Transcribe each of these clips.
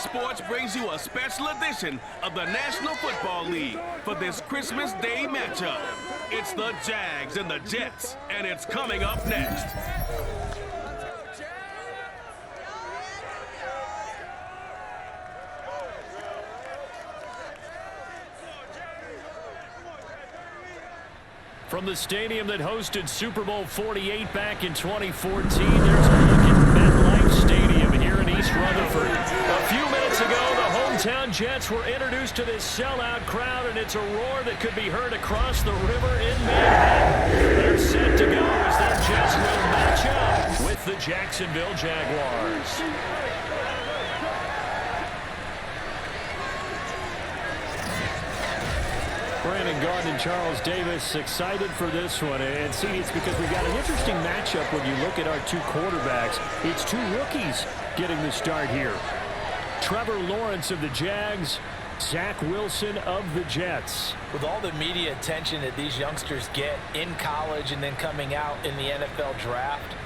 Sports brings you a special edition of the National Football League for this Christmas Day matchup. It's the Jags and the Jets, and it's coming up next. From the stadium that hosted Super Bowl 48 back in 2014, there's a look at MetLife Stadium here in East Rutherford. A few minutes ago, the hometown Jets were introduced to this sellout crowd, and it's a roar that could be heard across the river in Manhattan. They're set to go as their Jets will match up with the Jacksonville Jaguars. Brandon Gardner and Charles Davis excited for this one. And see, it's because we've got an interesting matchup when you look at our two quarterbacks. It's two rookies getting the start here. Trevor Lawrence of the Jags, Zach Wilson of the Jets. With all the media attention that these youngsters get in college and then coming out in the NFL draft,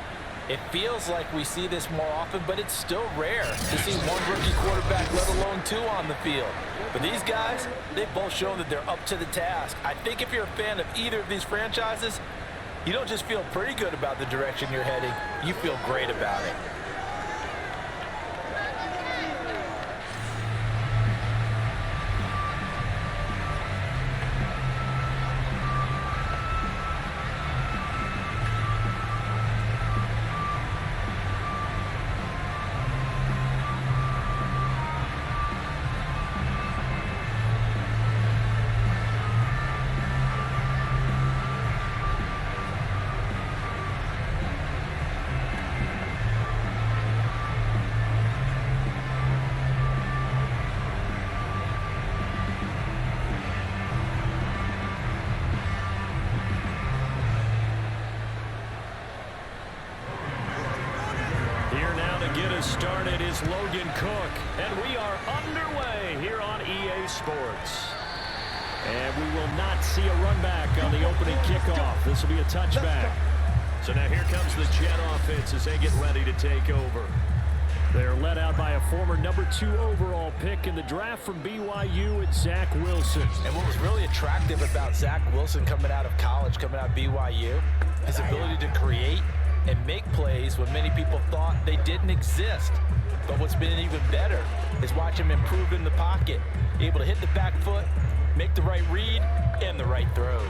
it feels like we see this more often, but it's still rare to see one rookie quarterback, let alone two on the field. But these guys, they've both shown that they're up to the task. I think if you're a fan of either of these franchises, you don't just feel pretty good about the direction you're heading, you feel great about it. Started is Logan Cook, and we are underway here on EA Sports. And we will not see a run back on the opening kickoff. This will be a touchback. So now here comes the Jet offense as they get ready to take over. They're led out by a former #2 overall pick in the draft from BYU, it's Zach Wilson. And what was really attractive about Zach Wilson coming out of college, coming out of BYU, his ability to create and make plays when many people thought they didn't exist. But what's been even better is watch him improve in the pocket, able to hit the back foot, make the right read, and the right throws.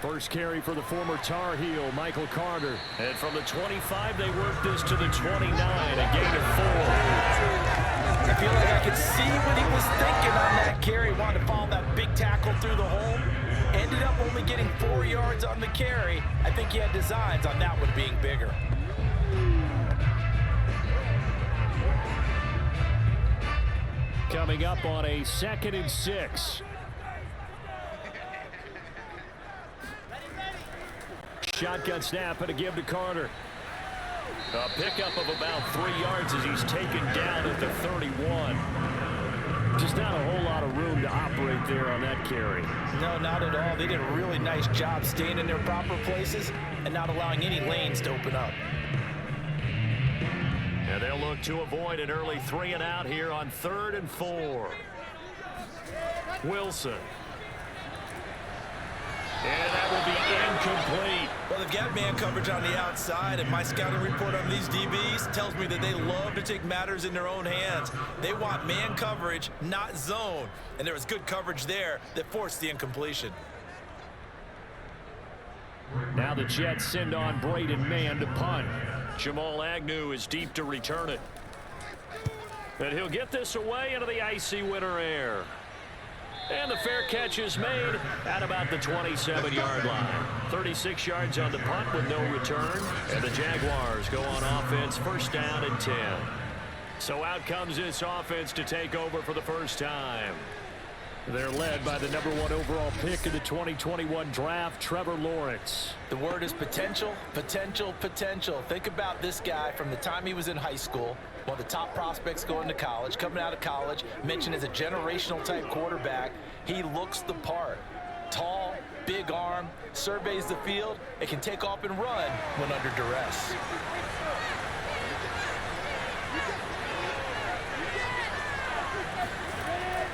First carry for the former Tar Heel, Michael Carter. And from the 25, they work this to the 29, a gain of 4. I feel like I could see what he was thinking on that carry. Wanted to follow that big tackle through the hole. Ended up only getting 4 yards on the carry. I think he had designs on that one being bigger. Coming up on a 2nd and 6. Shotgun snap and a give to Carter. A pickup of about 3 yards as he's taken down at the 31. Just not a whole lot of room to operate there on that carry. No, not at all. They did a really nice job staying in their proper places and not allowing any lanes to open up. And they'll look to avoid an early 3 and out here on 3rd and 4. Wilson. And that will be incomplete. Well, they've got man coverage on the outside, and my scouting report on these DBs tells me that they love to take matters in their own hands. They want man coverage, not zone. And there was good coverage there that forced the incompletion. Now the Jets send on Braden Mann to punt. Jamal Agnew is deep to return it. And he'll get this away into the icy winter air. And the fair catch is made at about the 27-yard line. 36 yards on the punt with no return. And the Jaguars go on offense, 1st down and 10. So out comes this offense to take over for the first time. They're led by the #1 overall pick in the 2021 draft, Trevor Lawrence. The word is potential, potential, potential. Think about this guy from the time he was in high school, one of the top prospects going to college, coming out of college, mentioned as a generational type quarterback. He looks the part. Tall, big arm, surveys the field, and can take off and run when under duress.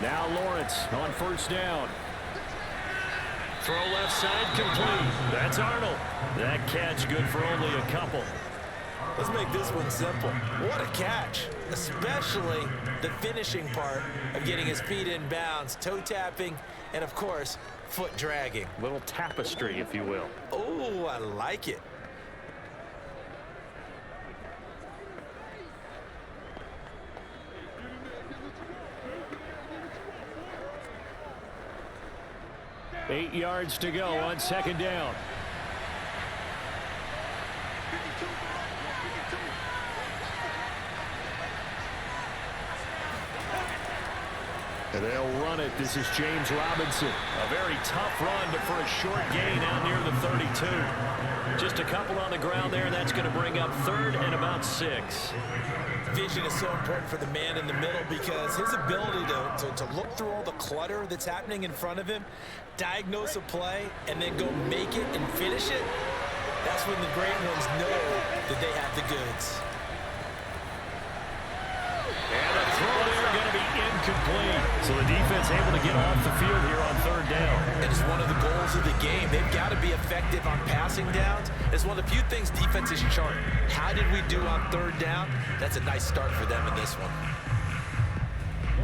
Now Lawrence on first down. Throw left side complete. That's Arnold. That catch good for only a couple. Let's make this one simple. What a catch, especially the finishing part of getting his feet in bounds, toe tapping, and of course, foot dragging. Little tapestry, if you will. Oh, I like it. Eight yards to go on second down. And they'll run it. This is James Robinson. A very tough run, but for a short gain out near the 32. Just a couple on the ground there. That's going to bring up third and about 6. Vision is so important for the man in the middle because his ability to look through all the clutter that's happening in front of him, diagnose a play, and then go make it and finish it, that's when the great ones know that they have the goods. And the throw there going to be incomplete. So the defense able to get off the field here on third down. It is one of the goals of the game. They've got to be effective on passing downs. It's one of the few things defenses chart. How did we do on third down? That's a nice start for them in this one.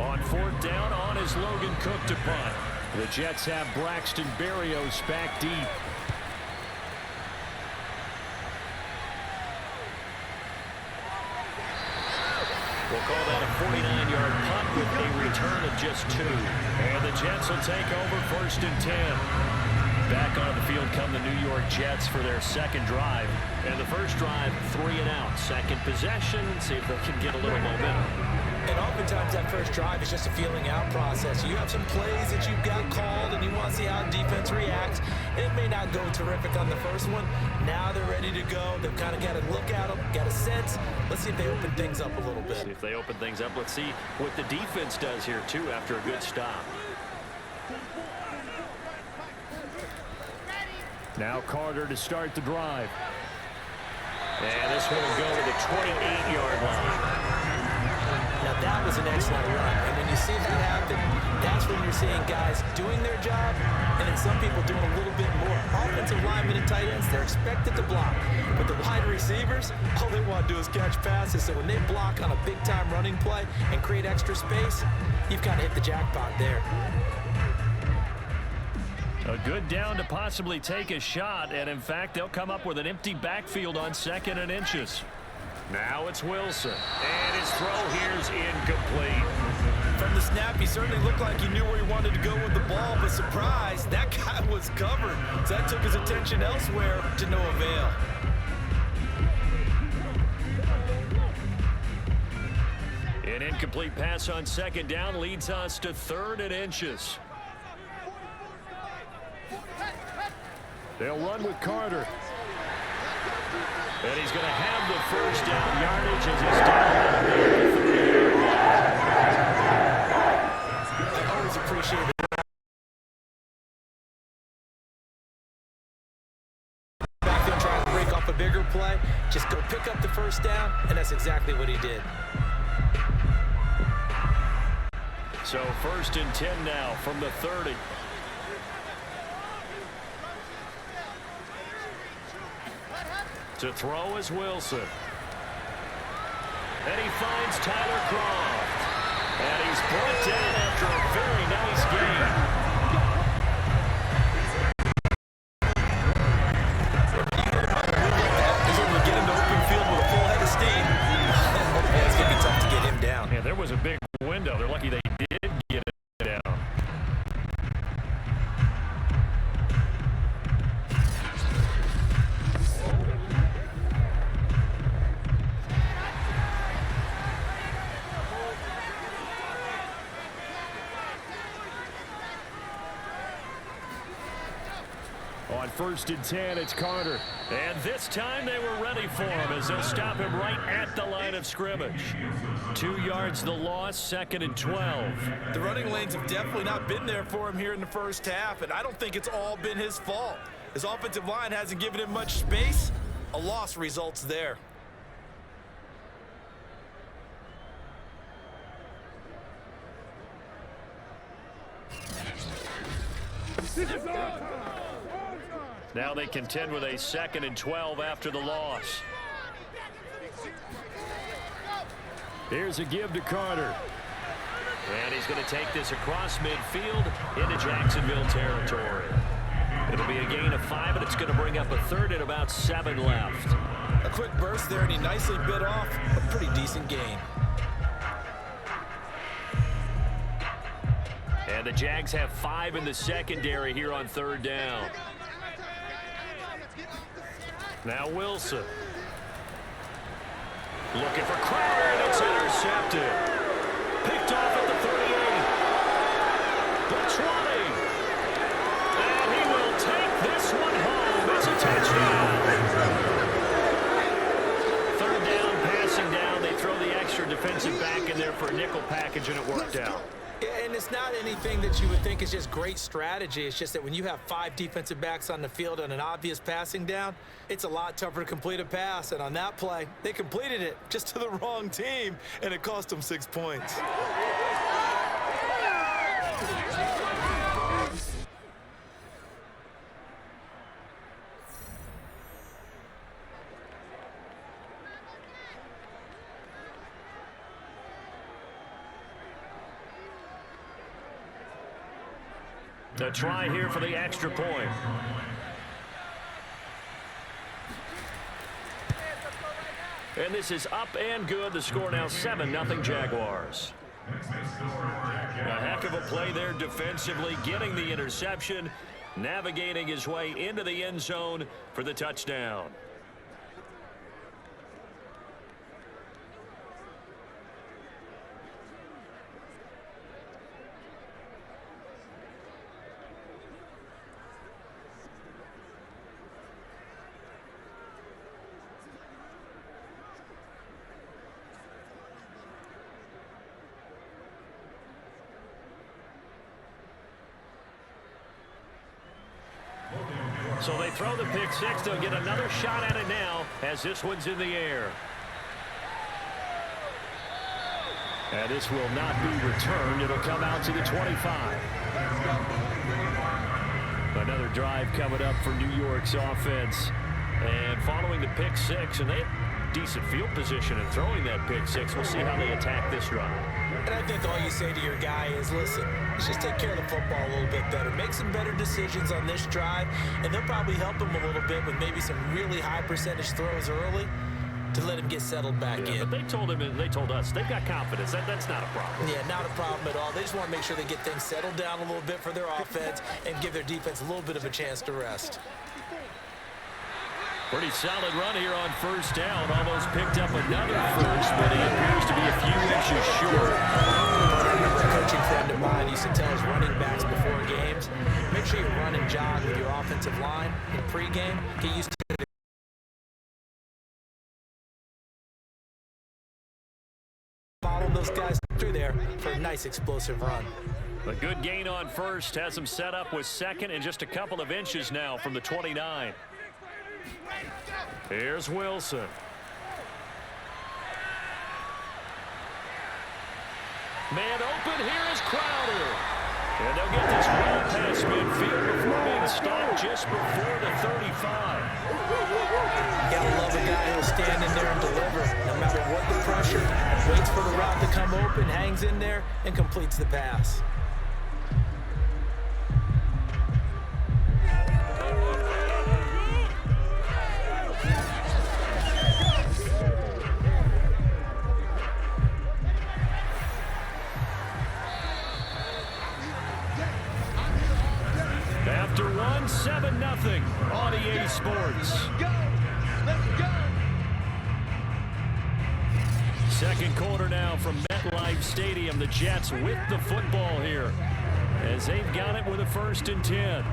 On fourth down, on is Logan Cook to punt. The Jets have Braxton Berrios back deep. We'll call that a 49-yard punt with a return of just 2. And the Jets will take over first and 10. Back on the field come the New York Jets for their second drive. And the first drive, 3 and out. Second possession, see if they can get a little momentum. And oftentimes that first drive is just a feeling out process. You have some plays that you've got called and you want to see how defense reacts. It may not go terrific on the first one. Now they're ready to go. They've kind of got to look at them, got a sense. Let's see if they open things up a little bit. See if they open things up. Let's see what the defense does here, too, after a good stop. Now Carter to start the drive. And this one will go to the 28-yard line. Now that was an excellent run, and when you see that happen, that's when you're seeing guys doing their job, and then some people doing a little bit more. Offensive linemen and tight ends, they're expected to block, but the wide receivers, all they want to do is catch passes, so when they block on a big-time running play and create extra space, you've kind of hit the jackpot there. A good down to possibly take a shot, and in fact, they'll come up with an empty backfield on 2nd and inches. Now it's Wilson, and his throw here's incomplete. From the snap, he certainly looked like he knew where he wanted to go with the ball, but surprise, that guy was covered. So that took his attention elsewhere to no avail. An incomplete pass on 2nd down leads us to 3rd and inches. They'll run with Carter. And he's going to have the first down yardage as he's down. I always appreciate it. Back there trying to break off a bigger play. Just go pick up the first down, and that's exactly what he did. So 1st and 10 now from the 30. To throw is Wilson. And he finds Tyler Croft. And he's brought down after a very nice gain. He's able to get into open field with a full head of steam. It's going to be tough to get him down. Yeah, there was a big window. They're lucky they did get it down. On 1st and 10, it's Carter. And this time they were ready for him as they'll stop him right at the line of scrimmage. 2 yards the loss, 2nd and 12. The running lanes have definitely not been there for him here in the first half, and I don't think it's all been his fault. His offensive line hasn't given him much space. A loss results there. Now they contend with a 2nd and 12 after the loss. Here's a give to Carter. And he's going to take this across midfield into Jacksonville territory. It'll be a gain of 5, and it's going to bring up a 3rd and about 7 left. A quick burst there, and he nicely bit off a pretty decent gain. And the Jags have 5 in the secondary here on 3rd down. Now Wilson. Looking for Crowder, and it's intercepted. Picked off at the 38. The 20. And he will take this one home. It's a touchdown. 3rd down, passing down. They throw the extra defensive back in there for a nickel package, and it worked out. And it's not anything that you would think is just great strategy. It's just that when you have 5 defensive backs on the field on an obvious passing down, it's a lot tougher to complete a pass. And on that play, they completed it just to the wrong team, and it cost them 6 points. The try here for the extra point. And this is up and good. The score now 7-0 Jaguars. A heck of a play there defensively, getting the interception, navigating his way into the end zone for the touchdown. So they throw the pick 6. They'll get another shot at it now as this one's in the air. And this will not be returned. It'll come out to the 25. Another drive coming up for New York's offense. And following the pick 6, and they have decent field position in throwing that pick 6. We'll see how they attack this drive. And I think all you say to your guy is, listen, let's just take care of the football a little bit better. Make some better decisions on this drive, and they'll probably help him a little bit with maybe some really high percentage throws early to let him get settled back in. But they told him, and they told us, they've got confidence. That's not a problem. Yeah, not a problem at all. They just want to make sure they get things settled down a little bit for their offense and give their defense a little bit of a chance to rest. Pretty solid run here on 1st down. Almost picked up another first, but he appears to be a few inches short. A coaching friend of mine used to tell his running backs before games, make sure you run and jog with your offensive line in pregame. Get used to it. Follow those guys through there for a nice explosive run. A good gain on 1st has him set up with 2nd and just a couple of inches now from the 29. Here's Wilson. Man open, here is Crowder. And they'll get this well past midfield before being stopped just before the 35. Gotta love a guy who'll stand in there and deliver no matter what the pressure. Waits for the route to come open, hangs in there, and completes the pass. After 7-0 on EA Sports. Second quarter now from MetLife Stadium. The Jets with the football here as they've got it with a 1st and 10.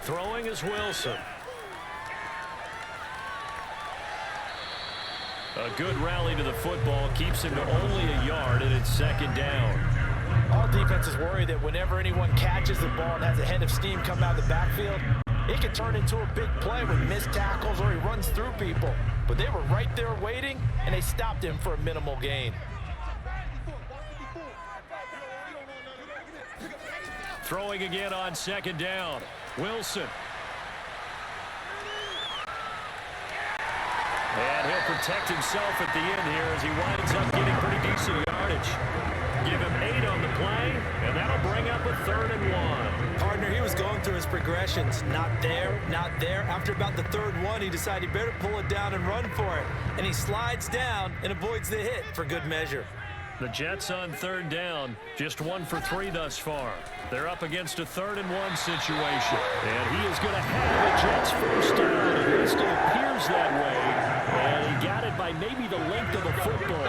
Throwing is Wilson. A good rally to the football keeps him to only a yard, and it's second down. All defenses worry that whenever anyone catches the ball and has a head of steam come out of the backfield, it can turn into a big play with missed tackles or he runs through people. But they were right there waiting, and they stopped him for a minimal gain. Throwing again on second down. Wilson. And he'll protect himself at the end here as he winds up getting pretty decent yardage. Give him 8 on the play, and that'll bring up a 3rd and 1. Partner, he was going through his progressions. Not there, not there. After about the 3rd one, he decided he better pull it down and run for it. And he slides down and avoids the hit for good measure. The Jets on 3rd down, just 1 for 3 thus far. They're up against a 3rd and 1 situation. And he is going to have a Jets first down. At least it appears that way. And he got it by maybe the length of the football.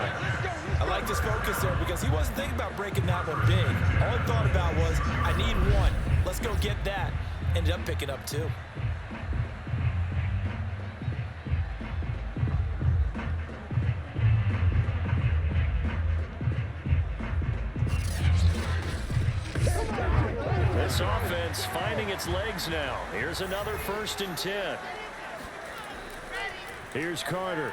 I like his focus there because he wasn't thinking about breaking that one big. All he thought about was, I need 1. Let's go get that. Ended up picking up 2. This offense finding its legs now. Here's another 1st and 10. Here's Carter.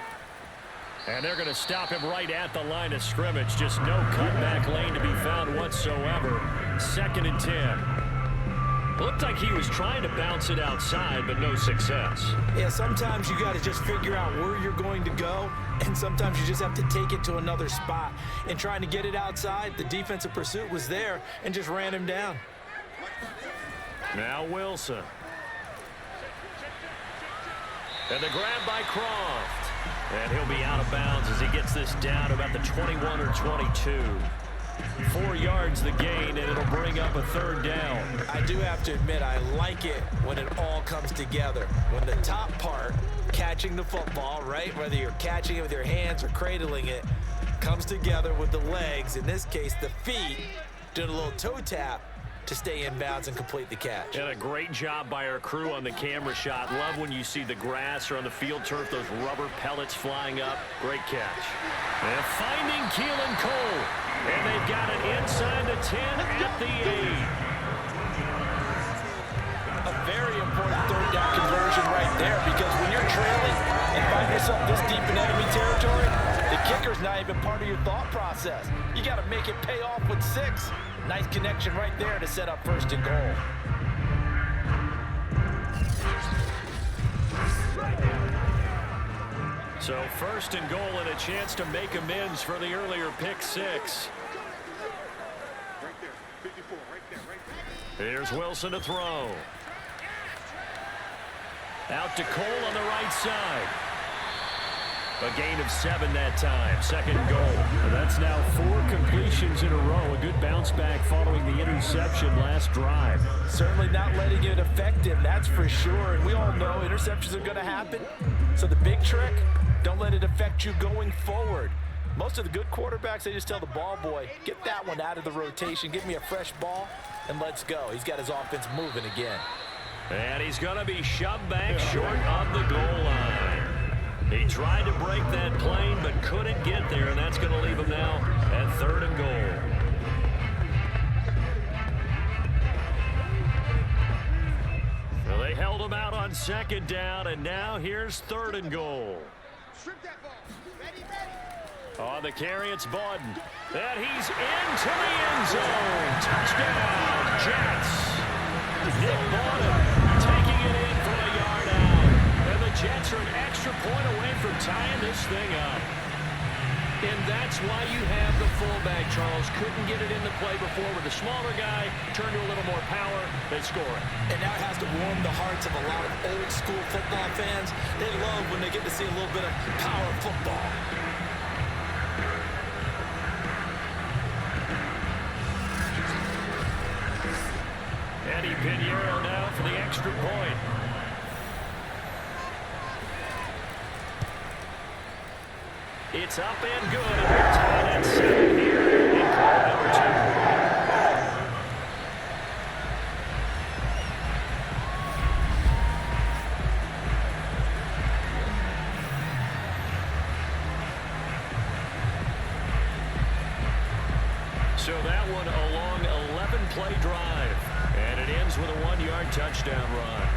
And they're going to stop him right at the line of scrimmage. Just no cutback lane to be found whatsoever. 2nd and 10. Looked like he was trying to bounce it outside, but no success. Yeah, sometimes you got to just figure out where you're going to go, and sometimes you just have to take it to another spot. And trying to get it outside, the defensive pursuit was there and just ran him down. Now Wilson. And the grab by Croft. And he'll be out of bounds as he gets this down about the 21 or 22. 4 yards the gain, and it'll bring up a 3rd down. I do have to admit, I like it when it all comes together. When the top part, catching the football, right, whether you're catching it with your hands or cradling it, comes together with the legs, in this case the feet, doing a little toe tap to stay in bounds and complete the catch. And a great job by our crew on the camera shot. Love when you see the grass or on the field turf, those rubber pellets flying up. Great catch. And finding Keelan Cole. And they've got it inside the 10 at the 8. A very important 3rd down conversion right there, because when you're trailing and find yourself this deep in enemy territory, the kicker's not even part of your thought process. You got to make it pay off with 6. Nice connection right there to set up 1st and goal. So 1st and goal and a chance to make amends for the earlier pick 6. Here's Wilson to throw. Out to Cole on the right side. A gain of 7 that time. 2nd and goal. And that's now 4 completions in a row. A good bounce back following the interception last drive. Certainly not letting it affect him, that's for sure. And we all know interceptions are going to happen. So the big trick, don't let it affect you going forward. Most of the good quarterbacks, they just tell the ball boy, get that one out of the rotation, give me a fresh ball, and let's go. He's got his offense moving again. And he's going to be shoved back short of the goal line. He tried to break that plane, but couldn't get there, and that's going to leave him now at 3rd and goal. Well, they held him out on 2nd down, and now here's 3rd and goal. On the carry, it's Bawden. And he's into the end zone. Touchdown, Jets. Nick Bawden taking it in from a yard out. And the Jets are an extra point away from tying this thing up. And that's why you have the fullback, Charles. Couldn't get it in the play before with a smaller guy. Turned to a little more power. They score it. And now it has to warm the hearts of a lot of old school football fans. They love when they get to see a little bit of power football. Eddie Pinheiro now for the extra point. It's up and good, and we're tied at 7 here in quarter number 2. So that one a long 11-play drive. And it ends with a 1-yard touchdown run.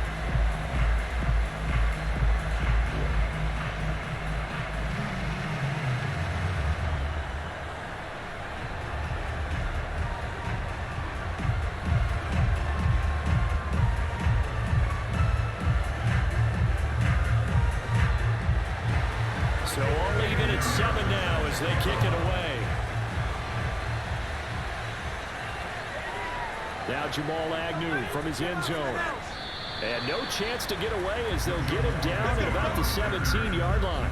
So only even at 7 now as they kick it away. Now Jamal Agnew from his end zone. And no chance to get away as they'll get him down at about the 17-yard line.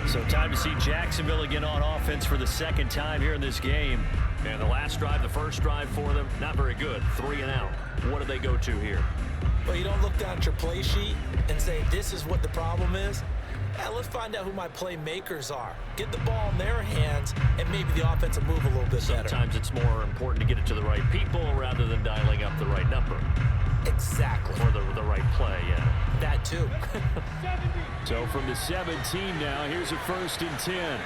So time to see Jacksonville again on offense for the second time here in this game. And the last drive, the first drive for them, not very good. 3 and out. What do they go to here? Well, you don't look down at your play sheet and say, this is what the problem is. Let's find out who my playmakers are. Get the ball in their hands, and maybe the offense will move a little bit better. Sometimes it's more important to get it to the right people rather than dialing up the right number. Exactly. Or the right play, yeah. That too. So from the 17 now, here's a 1st and 10.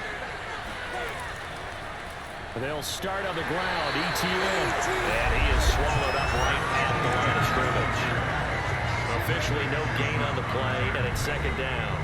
They'll start on the ground, ETN. And he is swallowed up right at the line of scrimmage. Officially no gain on the play, and it's 2nd down.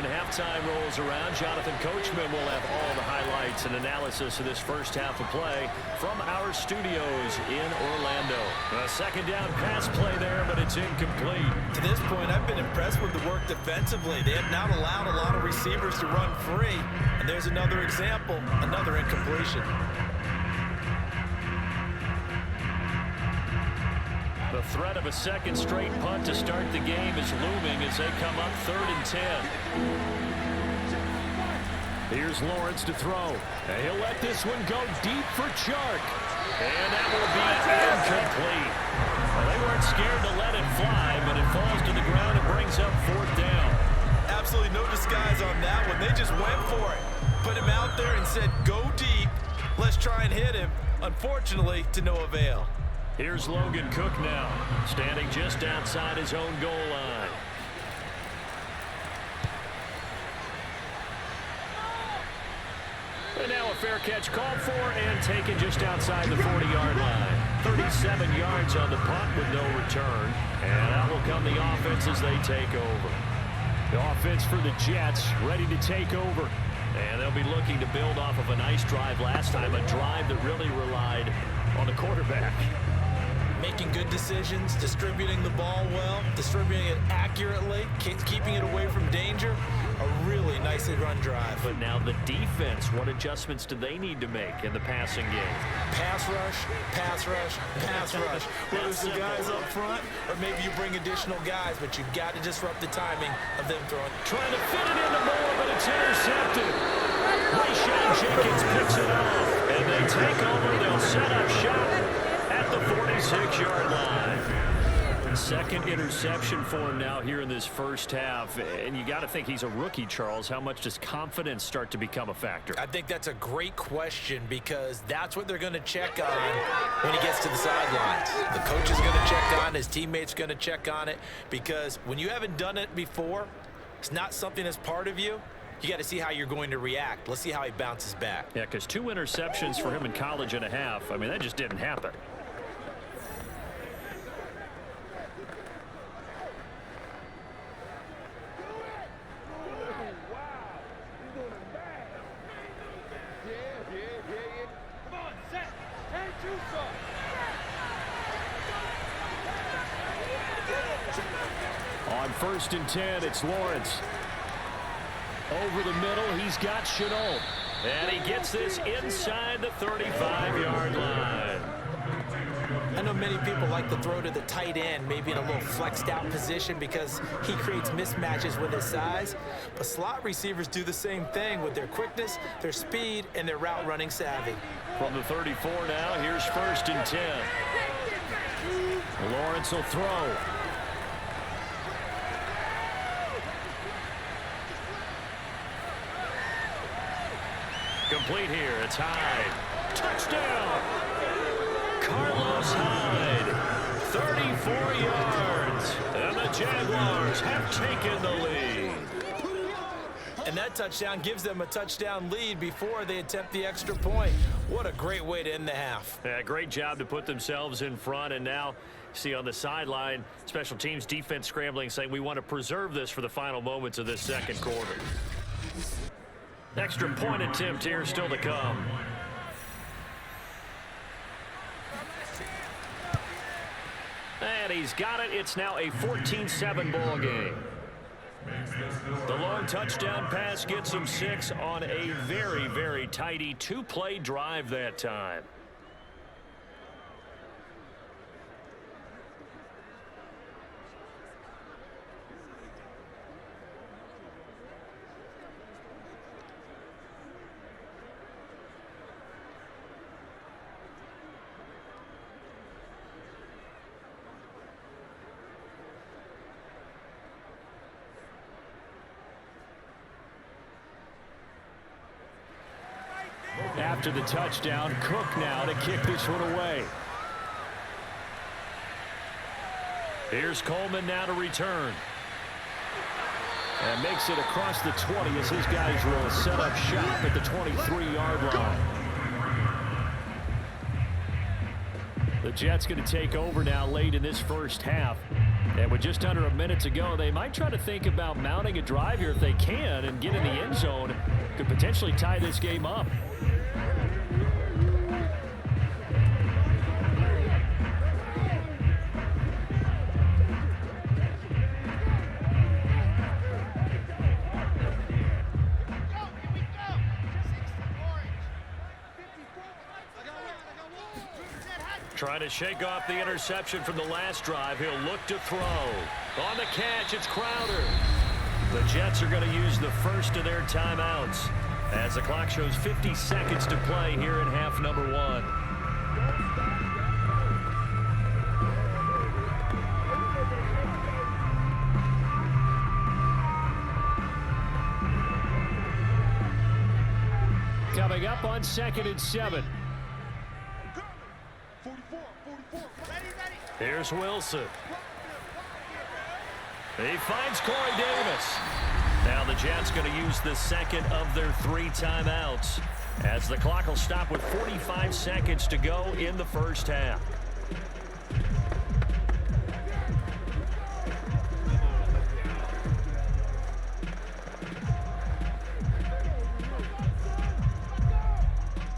Halftime rolls around. Jonathan Coachman will have all the highlights and analysis of this first half of play from our studios in Orlando. A 2nd down pass play there, but it's incomplete. To this point, I've been impressed with the work defensively. They have not allowed a lot of receivers to run free. And there's another example, another incompletion. The threat of a 2nd straight punt to start the game is looming as they come up 3rd and 10. Here's Lawrence to throw. And he'll let this one go deep for Chark. And that will be incomplete. Well, they weren't scared to let it fly, but it falls to the ground and brings up 4th down. Absolutely no disguise on that one. They just went for it. Put him out there and said, go deep. Let's try and hit him. Unfortunately, to no avail. Here's Logan Cook now, standing just outside his own goal line. And now a fair catch called for and taken just outside the 40-yard line. 37 yards on the punt with no return. And out will come the offense as they take over. The offense for the Jets ready to take over. And they'll be looking to build off of a nice drive last time, a drive that really relied on the quarterback. Making good decisions, distributing the ball well, distributing it accurately, keeping it away from danger. A really nicely run drive. But now the defense, what adjustments do they need to make in the passing game? Pass rush, pass rush, pass rush. Whether it's the guys up front or maybe you bring additional guys, but you've got to disrupt the timing of them throwing. Trying to fit it into Moore, but it's intercepted. Rayshawn Jenkins picks it off, and they take over. They'll set up shop at the 46-yard line. 2nd interception for him now here in this first half. And you got to think he's a rookie, Charles. How much does confidence start to become a factor? I think that's a great question because that's what they're going to check on when he gets to the sidelines. The coach is going to check on, his teammates going to check on it, because when you haven't done it before, it's not something that's part of you. You got to see how you're going to react. Let's see how he bounces back. Yeah, because 2 interceptions for him in college and a half. I mean, that just didn't happen. On 1st and 10, it's Lawrence. Over the middle, he's got Chenault. And he gets this inside the 35-yard line. I know many people like to throw to the tight end, maybe in a little flexed out position because he creates mismatches with his size. But slot receivers do the same thing with their quickness, their speed, and their route running savvy. From the 34 now, here's 1st and 10. Lawrence will throw. incomplete here. It's Hyde. Touchdown! Carlos Hyde. 34 yards. And the Jaguars have taken the lead. And that touchdown gives them a touchdown lead before they attempt the extra point. What a great way to end the half. Yeah, great job to put themselves in front. And now, see on the sideline, special teams defense scrambling, saying we want to preserve this for the final moments of this second quarter. Extra point attempt here still to come. And he's got it. It's now a 14-7 ball game. The long touchdown pass gets him 6 on a very, very tidy 2-play drive that time. After the touchdown, Cook now to kick this one away. Here's Coleman now to return. And makes it across the 20 as his guys will set up shop at the 23-yard line. The Jets going to take over now late in this first half. And with just under a minute to go, they might try to think about mounting a drive here if they can and get in the end zone. Could potentially tie this game up. Trying to shake off the interception from the last drive. He'll look to throw. On the catch, it's Crowder. The Jets are going to use the first of their timeouts as the clock shows 50 seconds to play here in half number 1. Coming up on 2nd and 7. Here's Wilson. He finds Corey Davis. Now the Jets going to use the second of their 3 timeouts as the clock will stop with 45 seconds to go in the first half.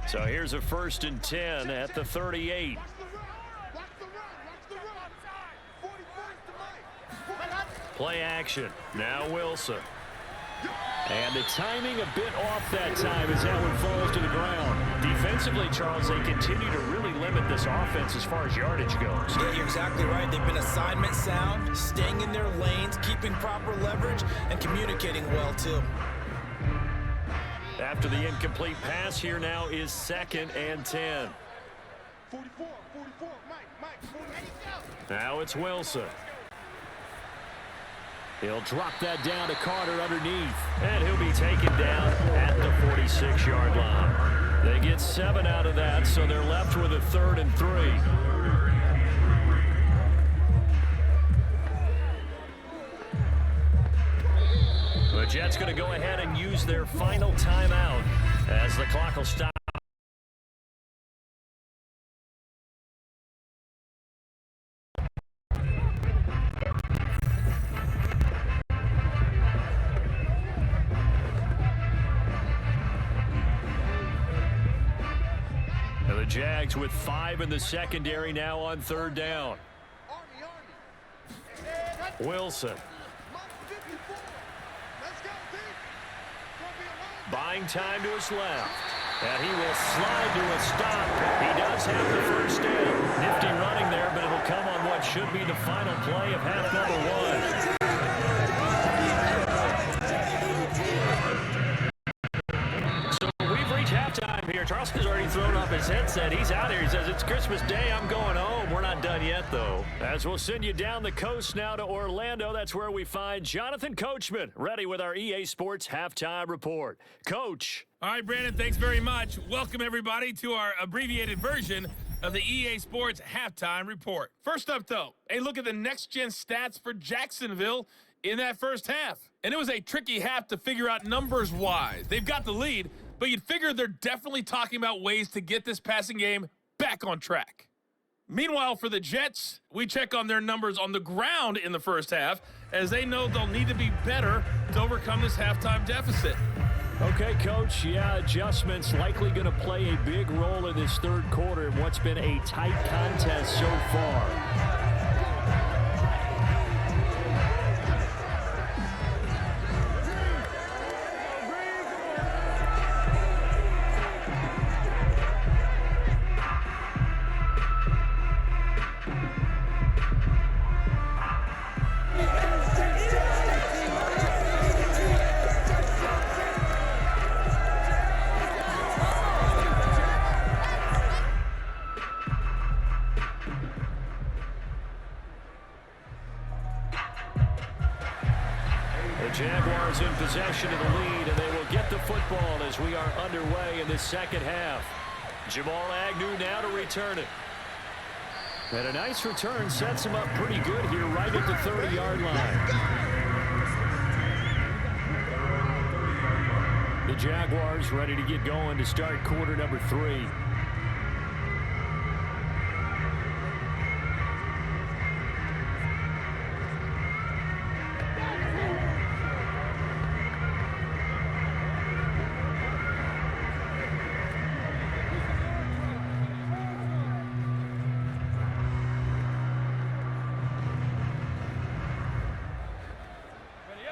So here's a 1st and 10 at the 38. Play action. Now Wilson. And the timing a bit off that time as that one falls to the ground. Defensively, Charles, they continue to really limit this offense as far as yardage goes. Yeah, you're exactly right. They've been assignment sound, staying in their lanes, keeping proper leverage, and communicating well, too. After the incomplete pass, here now is 2nd and 10. 44, Mike, now it's Wilson. He'll drop that down to Carter underneath. And he'll be taken down at the 46-yard line. They get 7 out of that, so they're left with a 3rd and 3. The Jets going to go ahead and use their final timeout as the clock will stop. Jags with 5 in the secondary now on 3rd down. Wilson. Buying time to his left. And he will slide to a stop. He does have the first down. Nifty running there, but it'll come on what should be the final play of half number 1. So we've reached halftime here. here. Charleston's already thrown off his headset. He's out here. He says, it's Christmas Day. I'm going home. We're not done yet, though. As we'll send you down the coast now to Orlando, that's where we find Jonathan Coachman, ready with our EA Sports Halftime Report. Coach. All right, Brandon, thanks very much. Welcome, everybody, to our abbreviated version of the EA Sports Halftime Report. First up, though, a look at the next-gen stats for Jacksonville in that first half. And it was a tricky half to figure out numbers-wise. They've got the lead, but you'd figure they're definitely talking about ways to get this passing game back on track. Meanwhile, for the Jets, we check on their numbers on the ground in the first half, as they know they'll need to be better to overcome this halftime deficit. Okay, Coach, yeah, adjustments likely going to play a big role in this third quarter in what's been a tight contest so far. Jaguars in possession of the lead, and they will get the football as we are underway in this second half. Jamal Agnew now to return it. And a nice return sets him up pretty good here right at the 30-yard line. The Jaguars ready to get going to start quarter number 3.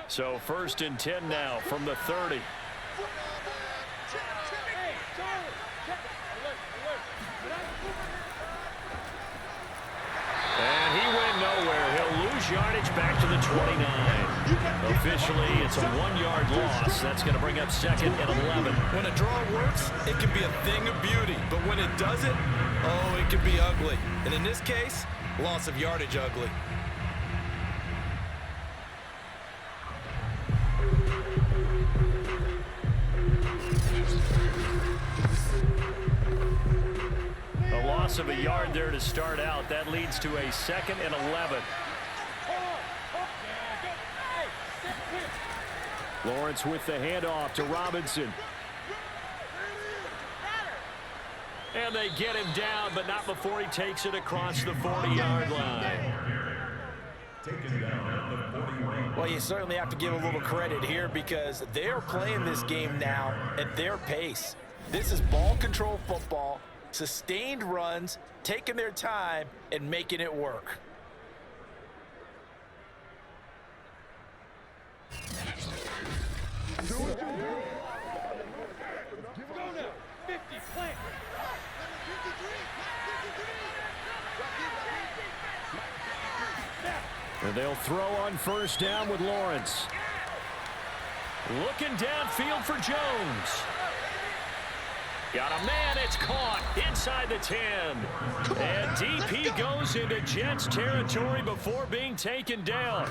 So 1st and 10 now from the 30. And he went nowhere. He'll lose yardage back to the 29. Officially, it's a 1-yard loss. That's going to bring up 2nd and 11. When a draw works, it can be a thing of beauty. But when it doesn't, oh, it can be ugly. And in this case, loss of yardage ugly. Loss of a yard there to start out. That leads to a 2nd and 11. Lawrence with the handoff to Robinson. And they get him down, but not before he takes it across the 40-yard line. Well, you certainly have to give a little credit here because they're playing this game now at their pace. This is ball control football. Sustained runs, taking their time, and making it work. And they'll throw on 1st down with Lawrence. Looking downfield for Jones. Got a man, it's caught inside the 10. And DP goes into Jets territory before being taken down.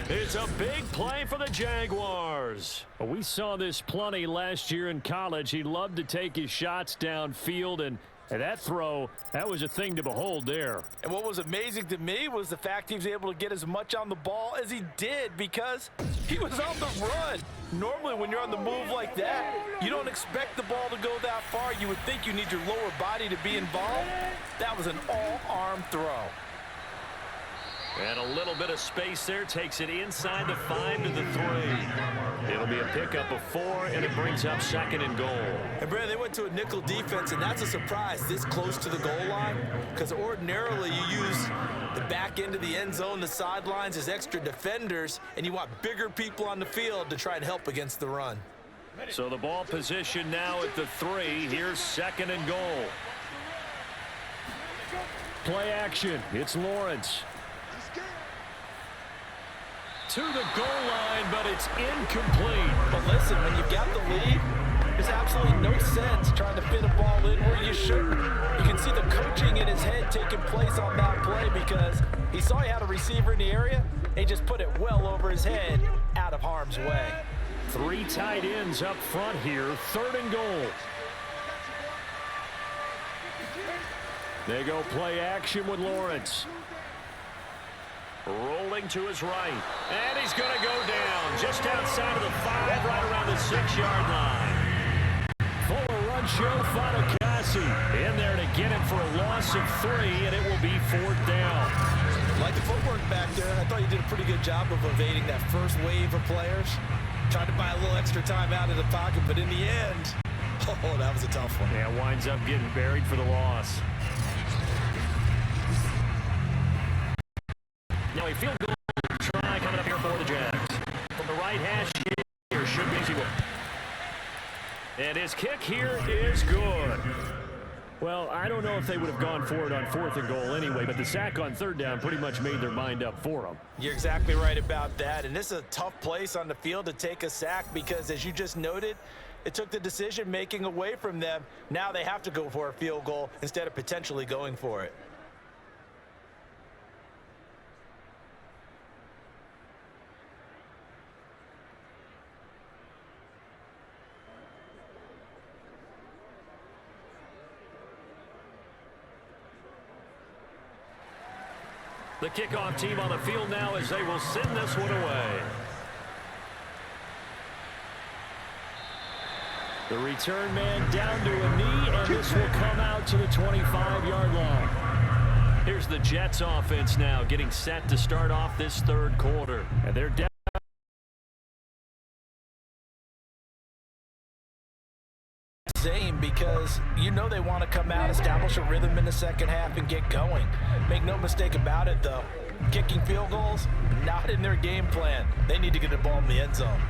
It's a big play for the Jaguars. We saw this plenty last year in college. He loved to take his shots downfield, and that throw, that was a thing to behold there. And what was amazing to me was the fact he was able to get as much on the ball as he did because he was on the run. Normally when you're on the move like that, you don't expect the ball to go that far. You would think you need your lower body to be involved. That was an all-arm throw. And a little bit of space there takes it inside the 5 to the 3. It'll be a pickup of 4, and it brings up 2nd and goal. And Brad, they went to a nickel defense, and that's a surprise this close to the goal line because ordinarily you use the back end of the end zone, the sidelines as extra defenders, and you want bigger people on the field to try and help against the run. So the ball position now at the 3. Here's 2nd and goal. Play action. It's Lawrence. To the goal line, but it's incomplete. But listen, when you've got the lead, There's absolutely no sense trying to fit a ball in where you shouldn't. You can see the coaching in his head taking place on that play because he saw he had a receiver in the area. And he just put it well over his head, out of harm's way. 3 tight ends up front here, 3rd and goal. They go play action with Lawrence. Rolling to his right. And he's going to go down just outside of the 5, right around the 6-yard line. Fuller run show, Fatukasi in there to get him for a loss of 3, and it will be 4th down. Like the footwork back there, I thought you did a pretty good job of evading that first wave of players. Tried to buy a little extra time out of the pocket, but in the end, oh, that was a tough one. Yeah, winds up getting buried for the loss. Now a field goal try coming up here for the Jags. From the right hash here should be easy one. And his kick here is good. Well, I don't know if they would have gone for it on 4th and goal anyway, but the sack on 3rd down pretty much made their mind up for them. You're exactly right about that, and this is a tough place on the field to take a sack because, as you just noted, it took the decision-making away from them. Now they have to go for a field goal instead of potentially going for it. The kickoff team on the field now as they will send this one away. The return man down to a knee, and this will come out to the 25-yard line. Here's the Jets offense now getting set to start off this 3rd quarter. And they're down. Because you know they want to come out, establish a rhythm in the second half, and get going. Make no mistake about it, though. Kicking field goals, not in their game plan. They need to get the ball in the end zone.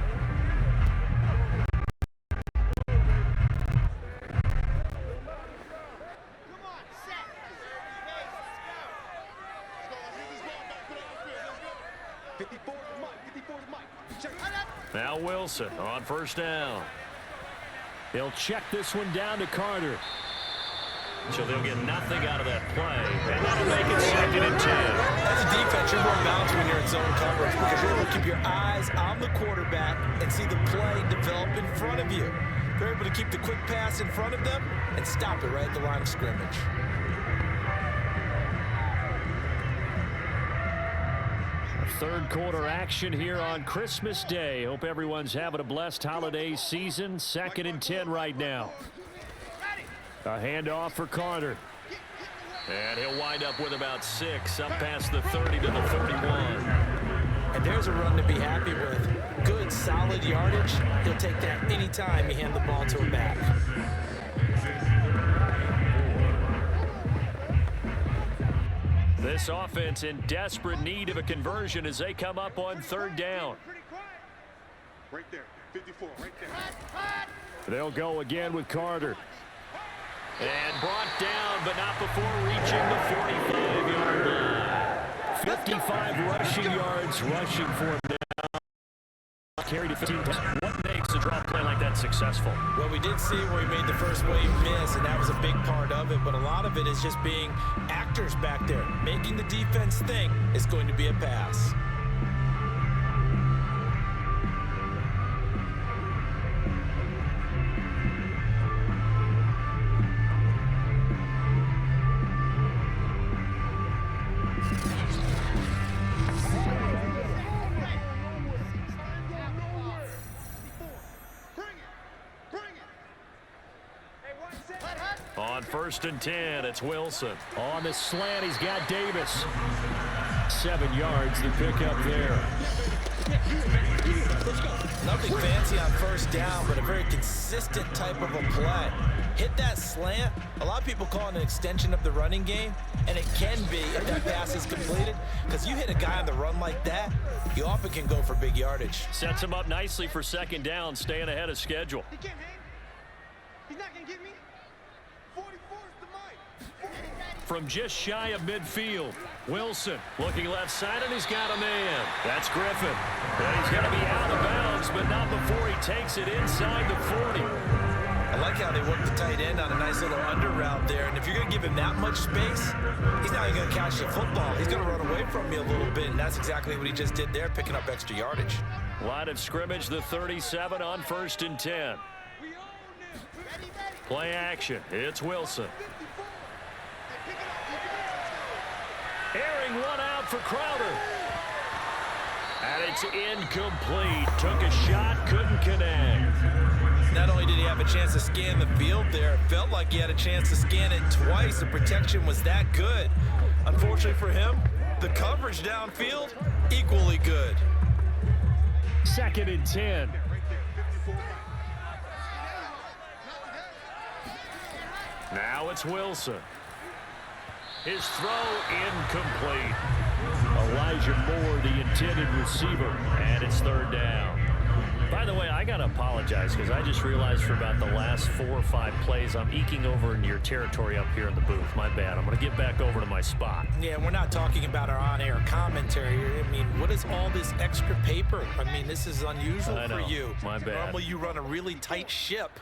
Now Wilson on 1st down. They'll check this one down to Carter. So they'll get nothing out of that play. And that'll make it 2nd and 10. As a defense, you're more balanced when you're in zone coverage because you're able to keep your eyes on the quarterback and see the play develop in front of you. They're able to keep the quick pass in front of them and stop it right at the line of scrimmage. Third quarter action here on Christmas Day. Hope everyone's having a blessed holiday season. 2nd and 10 right now. A handoff for Carter. And he'll wind up with about 6 up past the 30 to the 31. And there's a run to be happy with. Good, solid yardage. He'll take that anytime you hand the ball to him back. This offense in desperate need of a conversion as they come up on 3rd down. Right there, 54, right there. They'll go again with Carter. And brought down, but not before reaching the 45-yard line. 55 rushing yards rushing for him now. Carried to 15. What makes a drop play like that successful? Well, we did see where he made the first wave miss, and that was a big part of it. But a lot of it is just being actors back there. Making the defense think it's going to be a pass. On 1st and 10, it's Wilson. On the slant, he's got Davis. 7 yards to pick up there. Nothing fancy on 1st down, but a very consistent type of a play. Hit that slant. A lot of people call it an extension of the running game, and it can be if that pass is completed, because you hit a guy on the run like that, you often can go for big yardage. Sets him up nicely for 2nd down, staying ahead of schedule. He can't hang. He's not going to get me. 44 is the mic. from just shy of midfield. Wilson looking left side, and he's got a man. That's Griffin. And he's going to be out of bounds, but not before he takes it inside the 40. I like how they work the tight end on a nice little under route there. And if you're going to give him that much space, he's not even going to catch the football. He's going to run away from you a little bit, and that's exactly what he just did there, picking up extra yardage. Line of scrimmage, the 37 on 1st and 10. Play action. It's Wilson. Airing one out for Crowder. And it's incomplete. Took a shot, couldn't connect. Not only did he have a chance to scan the field there, it felt like he had a chance to scan it twice. The protection was that good. Unfortunately for him, the coverage downfield, equally good. 2nd and 10. Now it's Wilson. His throw incomplete. Elijah Moore, the intended receiver, and it's 3rd down. By the way, I got to apologize because I just realized for about the last 4 or 5 plays, I'm eking over in your territory up here in the booth. My bad. I'm going to get back over to my spot. Yeah, we're not talking about our on-air commentary. I mean, what is all this extra paper? I mean, this is unusual for you. My bad. Normally you run a really tight ship.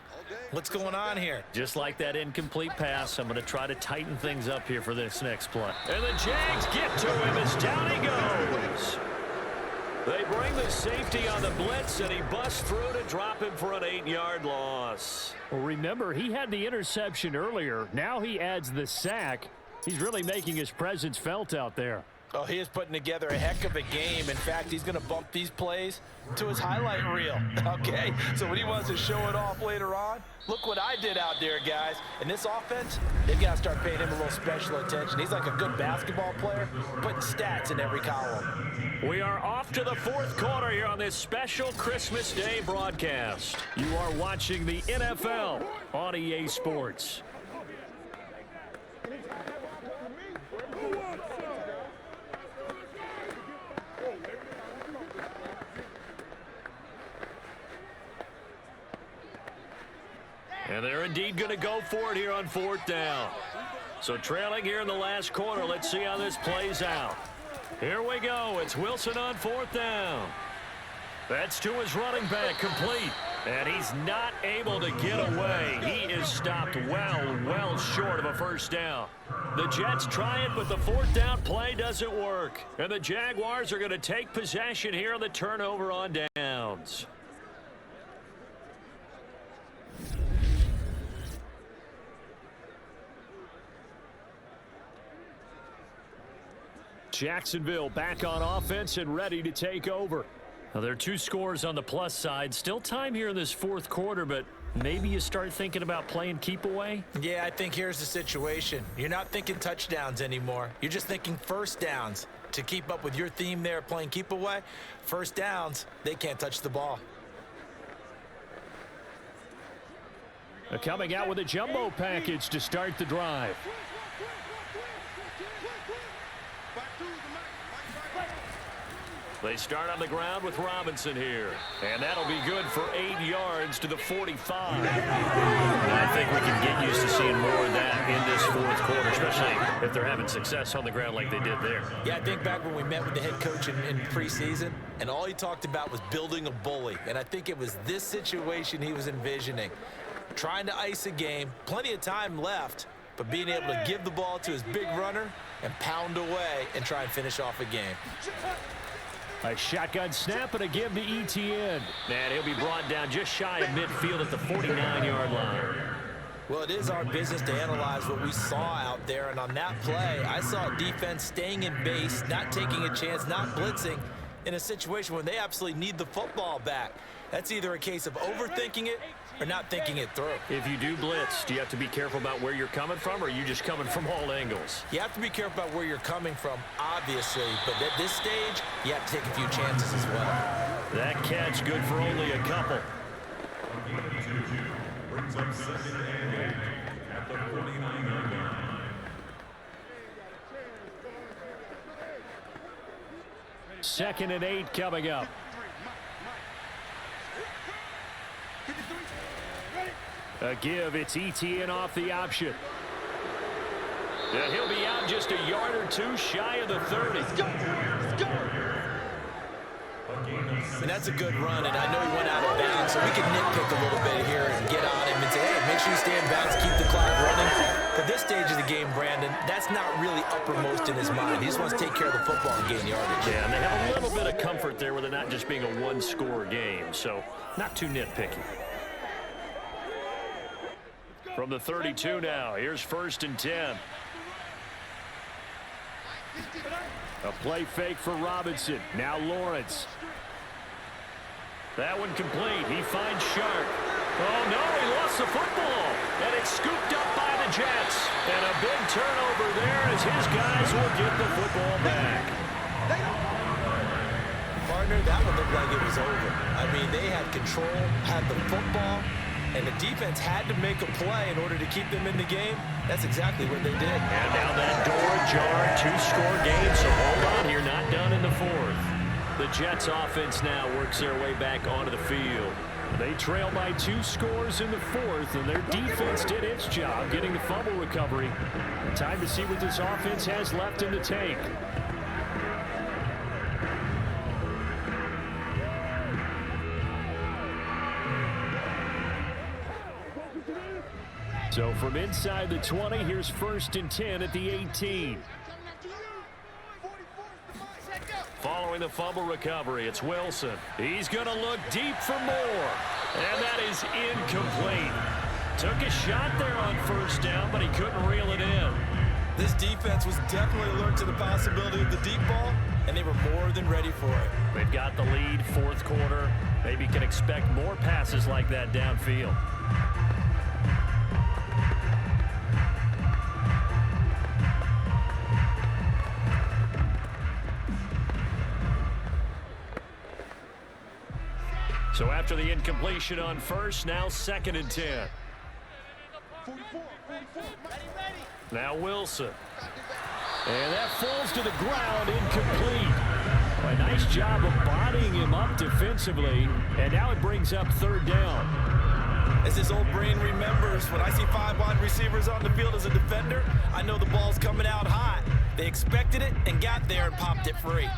What's going on here? Just like that incomplete pass, I'm going to try to tighten things up here for this next play. And the Jags get to him as down he goes. They bring the safety on the blitz, and he busts through to drop him for an 8-yard loss. Well, remember, he had the interception earlier. Now he adds the sack. He's really making his presence felt out there. Oh, he is putting together a heck of a game. In fact, he's going to bump these plays to his highlight reel. Okay, so when he wants to show it off later on, look what I did out there, guys. And this offense, they've got to start paying him a little special attention. He's like a good basketball player, putting stats in every column. We are off to the 4th quarter here on this special Christmas Day broadcast. You are watching the NFL on EA Sports. And they're indeed going to go for it here on 4th down. So trailing here in the last quarter, let's see how this plays out. Here we go. It's Wilson on 4th down. That's to his running back, complete. And he's not able to get away. He is stopped well short of a 1st down. The Jets try it, but the 4th down play doesn't work. And the Jaguars are going to take possession here on the turnover on downs. Jacksonville back on offense and ready to take over. Now, there are 2 scores on the plus side. Still time here in this 4th quarter, but maybe you start thinking about playing keep away? Yeah, I think here's the situation. You're not thinking touchdowns anymore. You're just thinking 1st downs. To keep up with your theme there, playing keep away, 1st downs, they can't touch the ball. Coming out with a jumbo package to start the drive. They start on the ground with Robinson here. And that'll be good for 8 yards to the 45. And I think we can get used to seeing more of that in this 4th quarter, especially if they're having success on the ground like they did there. Yeah, I think back when we met with the head coach in preseason, and all he talked about was building a bully. And I think it was this situation he was envisioning. Trying to ice a game, plenty of time left, but being able to give the ball to his big runner and pound away and try and finish off a game. A shotgun snap and a give to ETN. And he'll be brought down just shy of midfield at the 49-yard line. Well, it is our business to analyze what we saw out there, and on that play, I saw a defense staying in base, not taking a chance, not blitzing, in a situation where they absolutely need the football back. That's either a case of overthinking it or not thinking it through. If you do blitz, do you have to be careful about where you're coming from, or are you just coming from all angles? You have to be careful about where you're coming from, obviously, but at this stage, you have to take a few chances as well. That catch good for only a couple. Second and 8 coming up. A give, it's ETN off the option. And he'll be out just a yard or two shy of the 30. Let's go. And that's a good run, and I know he went out of bounds, so we can nitpick a little bit here and get on him and say, hey, make sure you stay in bounds, keep the clock running. At this stage of the game, Brandon, that's not really uppermost in his mind. He just wants to take care of the football and gain yardage. Yeah, and they have a little bit of comfort there with it not just being a one-score game, so not too nitpicky. From the 32 now, here's 1st and 10. A play fake for Robinson. Now Lawrence. That one complete. He finds Sharp. Oh, no, he lost the football. And it's scooped up by the Jets. And a big turnover there as his guys will get the football back. Partner, that one looked like it was over. I mean, they had control, had the football, and the defense had to make a play in order to keep them in the game. That's exactly what they did. And now that door ajar, 2-score game, so hold on here, not done in the 4th. The Jets offense now works their way back onto the field. They trail by 2 scores in the 4th, and their defense did its job getting the fumble recovery. Time to see what this offense has left in the tank. So from inside the 20, here's 1st and 10 at the 18. Following the fumble recovery, it's Wilson. He's going to look deep for more. And that is incomplete. Took a shot there on 1st down, but he couldn't reel it in. This defense was definitely alert to the possibility of the deep ball, and they were more than ready for it. They've got the lead, 4th quarter. Maybe can expect more passes like that downfield. So after the incompletion on 1st, now 2nd and 10. 44. Now Wilson. And that falls to the ground, incomplete. A nice job of bodying him up defensively. And now it brings up 3rd down. As this old brain remembers, when I see 5 wide receivers on the field as a defender, I know the ball's coming out hot. They expected it and got there and popped it free.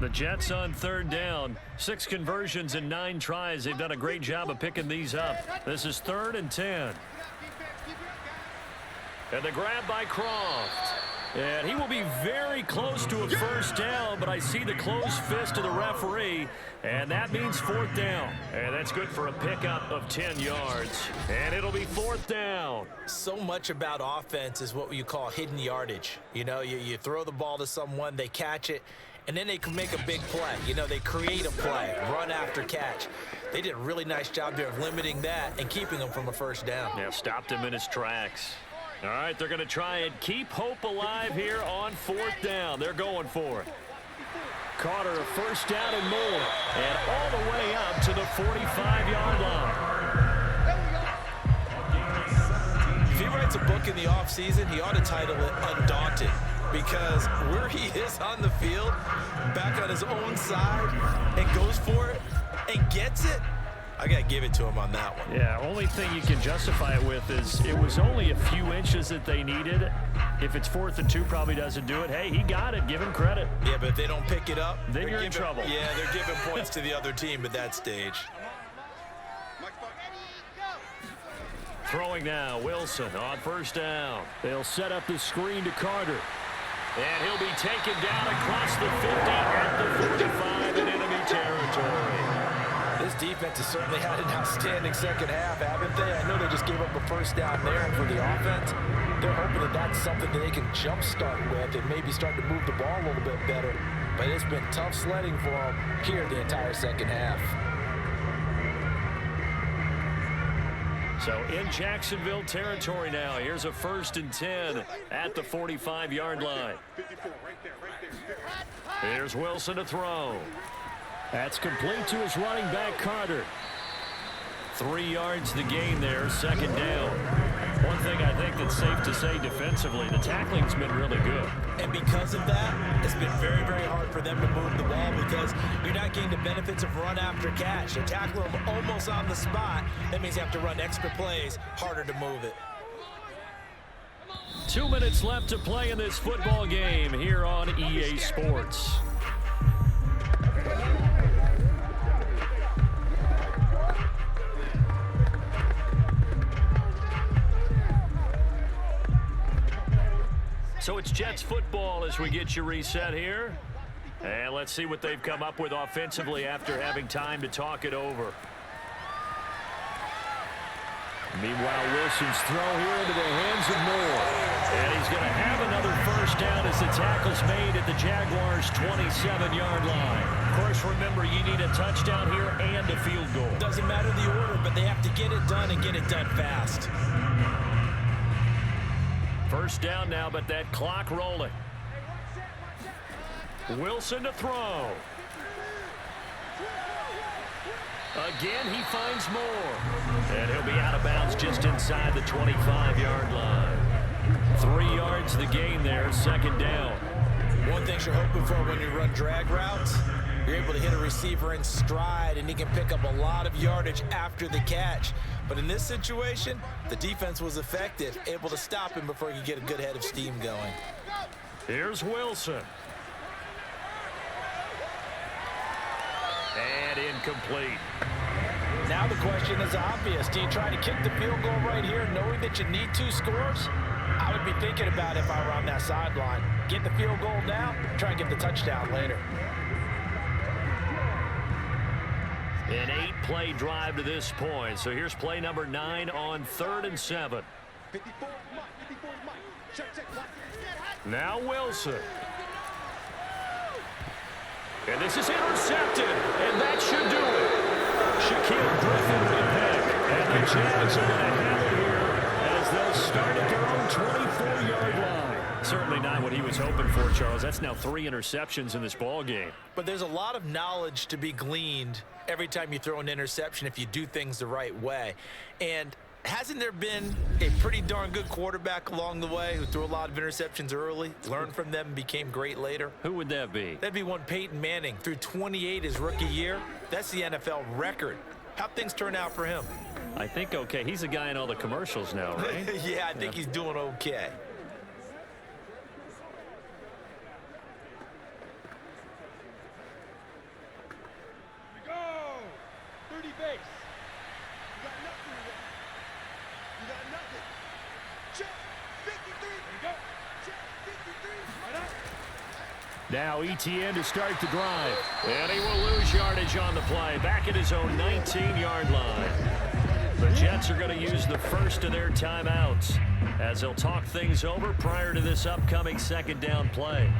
The Jets on 3rd down. 6 conversions and 9 tries. They've done a great job of picking these up. This is 3rd and 10. And the grab by Croft. And he will be very close to a 1st down, but I see the closed fist of the referee, and that means 4th down. And that's good for a pickup of 10 yards. And it'll be 4th down. So much about offense is what you call hidden yardage. You know, you throw the ball to someone, they catch it, and then they can make a big play. You know, they create a play, run after catch. They did a really nice job there of limiting that and keeping him from a 1st down. Yeah, stopped him in his tracks. All right, they're going to try and keep hope alive here on 4th down. They're going for it. Carter, a 1st down and more. And all the way up to the 45-yard line. If he writes a book in the offseason, he ought to title it Undaunted. Because where he is on the field, back on his own side, and goes for it and gets it, I got to give it to him on that one. Yeah, only thing you can justify it with is it was only a few inches that they needed. If it's 4th and 2, probably doesn't do it. Hey, he got it. Give him credit. Yeah, but if they don't pick it up, then you're in trouble. Yeah, they're giving points to the other team at that stage. Throwing now, Wilson on 1st down. They'll set up the screen to Carter. And he'll be taken down across the 50 at the 45 in enemy territory. This defense has certainly had an outstanding 2nd half, haven't they? I know they just gave up a 1st down there, and for the offense, they're hoping that that's something that they can jumpstart with and maybe start to move the ball a little bit better. But it's been tough sledding for them here the entire 2nd half. So in Jacksonville territory now, here's a 1st and 10 at the 45-yard line. Here's Wilson to throw. That's complete to his running back, Carter. 3 yards the gain there, 2nd down. One thing I think that's safe to say defensively, the tackling's been really good. And because of that, it's been very, very hard for them to move the ball because you're not getting the benefits of run after catch. They tackle them almost on the spot. That means you have to run extra plays, harder to move it. 2 minutes left to play in this football game here on EA Sports. So it's Jets football as we get you reset here. And let's see what they've come up with offensively after having time to talk it over. Meanwhile, Wilson's throw here into the hands of Moore. And he's going to have another first down as the tackle's made at the Jaguars' 27-yard line. Of course, remember, you need a touchdown here and a field goal. Doesn't matter the order, but they have to get it done and get it done fast. First down now, but that clock rolling. Wilson to throw. Again, he finds Moore. And he'll be out of bounds just inside the 25-yard line. 3 yards the gain there, second down. One thing you're hoping for when you run drag routes, you're able to hit a receiver in stride, and he can pick up a lot of yardage after the catch. But in this situation, the defense was effective, able to stop him before he could get a good head of steam going. Here's Wilson. And incomplete. Now the question is obvious. Do you try to kick the field goal right here knowing that you need 2 scores? I would be thinking about it if I were on that sideline. Get the field goal now, try and get the touchdown later. An 8-play drive to this point. So here's play number 9 on 3rd and 7. Now Wilson. And this is intercepted. And that should do it. Shaquille Griffin with the pick. And the Jags are going to have it here as they'll start at their own 24-yard line. Certainly not what he was hoping for, Charles. That's now 3 interceptions in this ball game. But there's a lot of knowledge to be gleaned every time you throw an interception if you do things the right way. And hasn't there been a pretty darn good quarterback along the way who threw a lot of interceptions early, learned from them, and became great later? Who would that be? That'd be one Peyton Manning. Threw 28 his rookie year. That's the NFL record. How'd things turn out for him? I think okay. He's a guy in all the commercials now, right? Yeah, I think he's doing okay. Now Etienne to start the drive. And he will lose yardage on the play. Back at his own 19-yard line. The Jets are going to use the first of their timeouts as they'll talk things over prior to this upcoming second down play.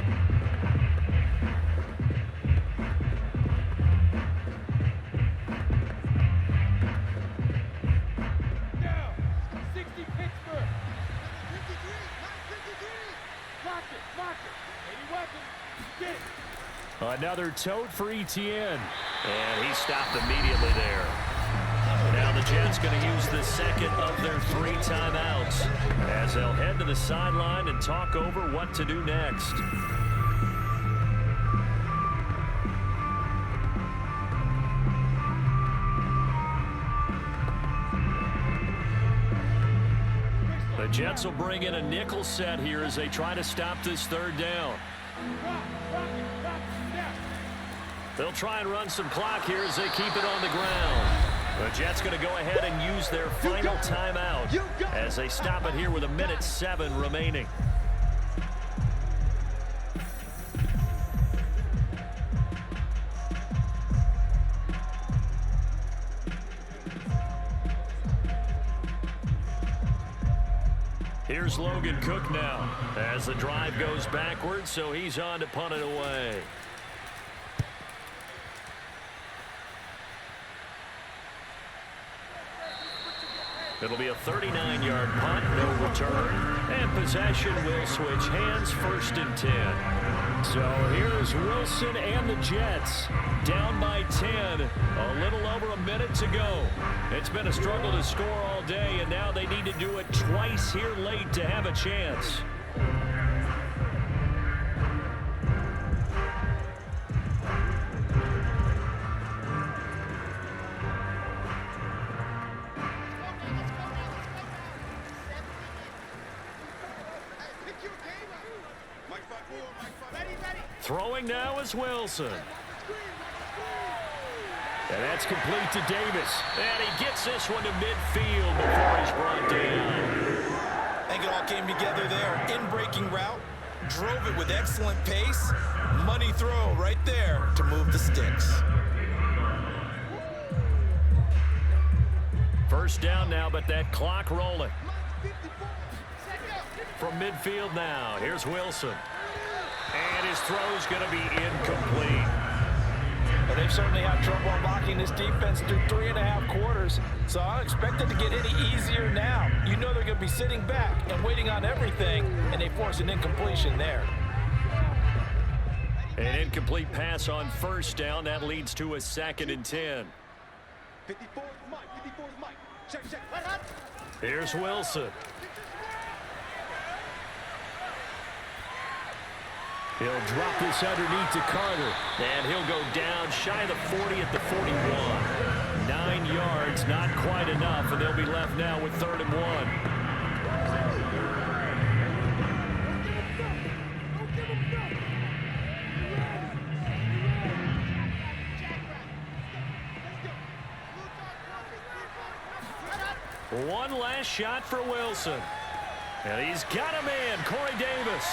Another tote for Etienne. And he stopped immediately there. Now the Jets going to use the second of their 3 timeouts as they'll head to the sideline and talk over what to do next. The Jets will bring in a nickel set here as they try to stop this third down. They'll try and run some clock here as they keep it on the ground. The Jets going to go ahead and use their final timeout as they stop it here with 1:07 remaining. Here's Logan Cook now as the drive goes backwards, so he's on to punt it away. It'll be a 39-yard punt, no return, and possession will switch hands, 1st and 10. So here's Wilson and the Jets down by 10, a little over a minute to go. It's been a struggle to score all day, and now they need to do it twice here late to have a chance. Throwing now is Wilson. And that's complete to Davis. And he gets this one to midfield before he's brought down. I think it all came together there. In-breaking route, drove it with excellent pace. Money throw right there to move the sticks. First down now, but that clock rolling. From midfield now, here's Wilson. And his throw's going to be incomplete. Well, they've certainly had trouble unlocking this defense through 3.5 quarters, so I don't expect it to get any easier now. You know they're going to be sitting back and waiting on everything, and they force an incompletion there. An incomplete pass on first down. That leads to a 2nd and 10. 54 is Mike. 54 is Mike. Check. Here's Wilson. He'll drop this underneath to Carter, and he'll go down shy of the 40 at the 41. 9 yards, not quite enough, and they'll be left now with 3rd and 1. One last shot for Wilson. And he's got him in, Corey Davis.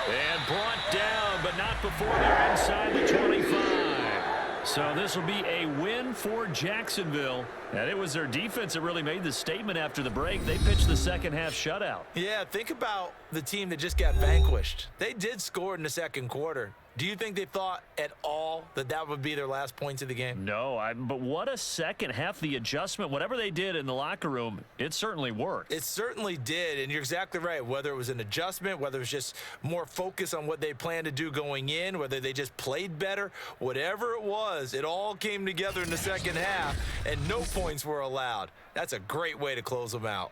And brought down, but not before they're inside the 25. So this will be a win for Jacksonville. And it was their defense that really made the statement after the break. They pitched the second half shutout. Yeah, think about the team that just got vanquished. They did score in the second quarter. Do you think they thought at all that that would be their last points of the game? No, but what a second half. The adjustment, whatever they did in the locker room, it certainly worked. It certainly did, and you're exactly right. Whether it was an adjustment, whether it was just more focus on what they planned to do going in, whether they just played better, whatever it was, it all came together in the second half, and no points were allowed. That's a great way to close them out.